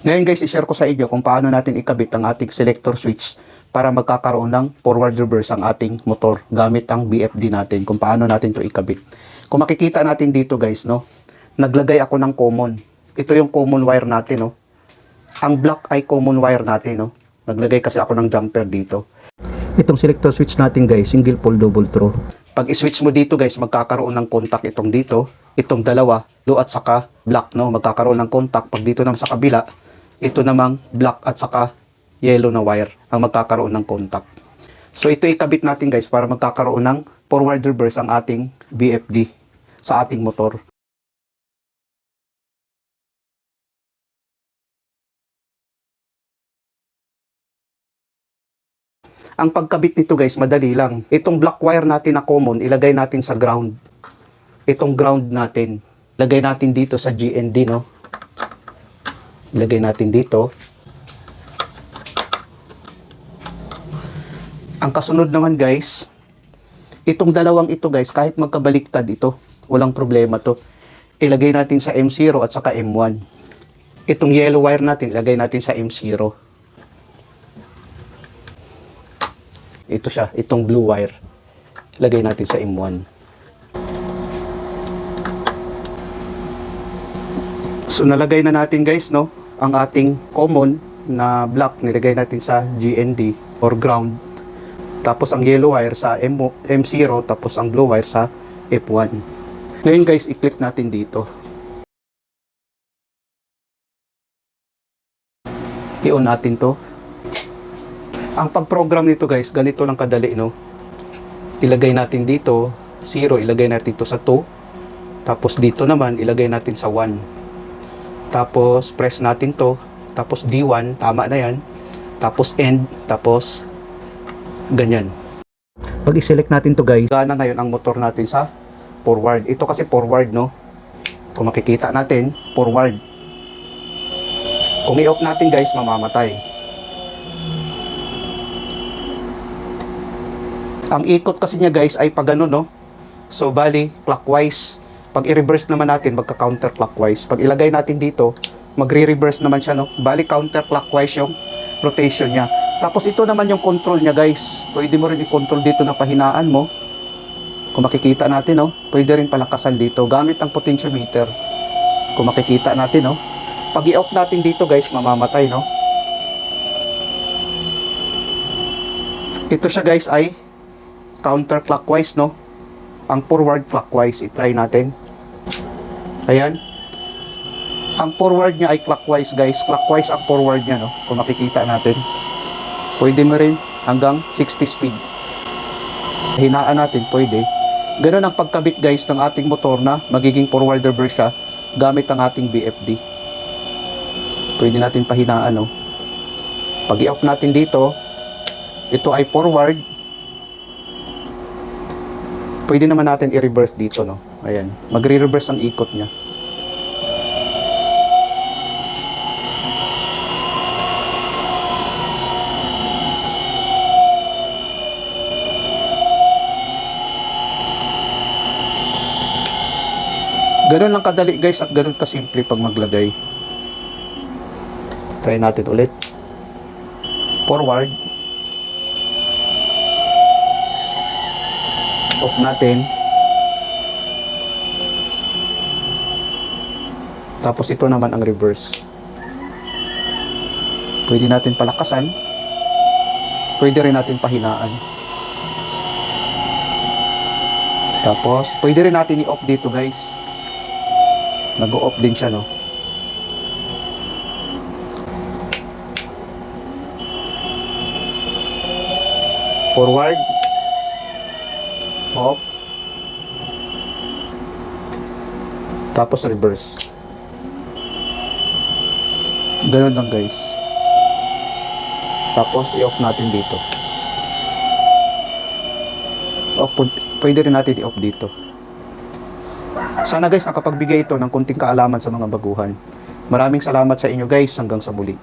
Ngayon guys, i-share ko sa inyo kung paano natin ikabit ang ating selector switch para magkakaroon ng forward reverse ang ating motor gamit ang BFD natin, kung paano natin to ikabit. Kung makikita natin dito guys, no, naglagay ako ng common. Ito yung common wire natin, no. Ang black ay common wire natin, no. Naglagay kasi ako ng jumper dito. Itong selector switch natin guys, single pole double throw. Pag i-switch mo dito guys, magkakaroon ng contact itong dito, itong dalawa, blue at saka black, no. Magkakaroon ng contact. Pag dito naman sa kabila, ito namang black at saka yellow na wire ang magkakaroon ng contact. So ito ikabit natin guys para magkakaroon ng forward reverse ang ating BFD sa ating motor. Ang pagkabit nito guys, madali lang. Itong black wire natin na common, ilagay natin sa ground. Itong ground natin, ilagay natin dito sa GND, no? Ilagay natin dito. Ang kasunod naman guys, itong dalawang ito guys, kahit magkabaliktad ito, walang problema to. Ilagay natin sa M0 at saka M1. Itong yellow wire natin, ilagay natin sa M0. Ito siya, itong blue wire, ilagay natin sa M1. So nalagay na natin guys, no, ang ating common na black nilagay natin sa GND or ground. Tapos ang yellow wire sa M0, tapos ang blue wire sa F1. Ngayon guys, i-click natin dito. I-on natin to. Ang pag-program nito guys, ganito lang kadali, no. Ilagay natin dito 0, ilagay natin to sa 2. Tapos dito naman ilagay natin sa 1. Tapos press natin to, tapos D1, tama na yan. Tapos end, tapos ganyan. Pag i-select natin to guys, gana ngayon ang motor natin sa forward. Ito kasi forward, no. Kung makikita natin, forward. Kung i-off natin guys, mamamatay. Ang ikot kasi niya guys ay pag ano, no. So bali, clockwise. Pag i-reverse naman natin, magka-counterclockwise. Pag ilagay natin dito, magre-reverse naman siya, no. Bali, counterclockwise yung rotation niya. Tapos ito naman yung control niya guys. Pwede mo rin i-control dito na pahinaan mo. Kung makikita natin, no, pwede rin palakasan dito gamit ang potentiometer. Kung makikita natin, no. Pag i-off natin dito guys, mamamatay, no. Ito siya guys ay counterclockwise, no. Ang forward clockwise, i-try natin. Ayan. Ang forward niya ay clockwise guys. Clockwise ang forward niya, no. Kung makikita natin. Pwede mo rin hanggang 60 speed. Hinaan natin, pwede. Ganun ang pagkabit guys ng ating motor na magiging forward reverse siya gamit ang ating BFD. Pwede natin pahinaan, no. Pag i-off natin dito, ito ay forward. Pwede naman natin i-reverse dito, no. Ayan, magre-reverse ang ikot niya. Ganun lang kadali guys at ganun kasimple pag maglagay. Try natin ulit. Forward. Off natin. Tapos ito naman ang reverse. Pwede natin palakasan. Pwede rin natin pahinaan. Tapos pwede rin natin i-off dito guys. Nag-o-off din siya, no. Forward. Off. Tapos reverse. Ganun lang guys. Tapos i-off natin dito. Off, pwede rin natin i-off dito. Sana guys nakapagbigay ito ng konting kaalaman sa mga baguhan. Maraming salamat sa inyo guys, hanggang sa muli.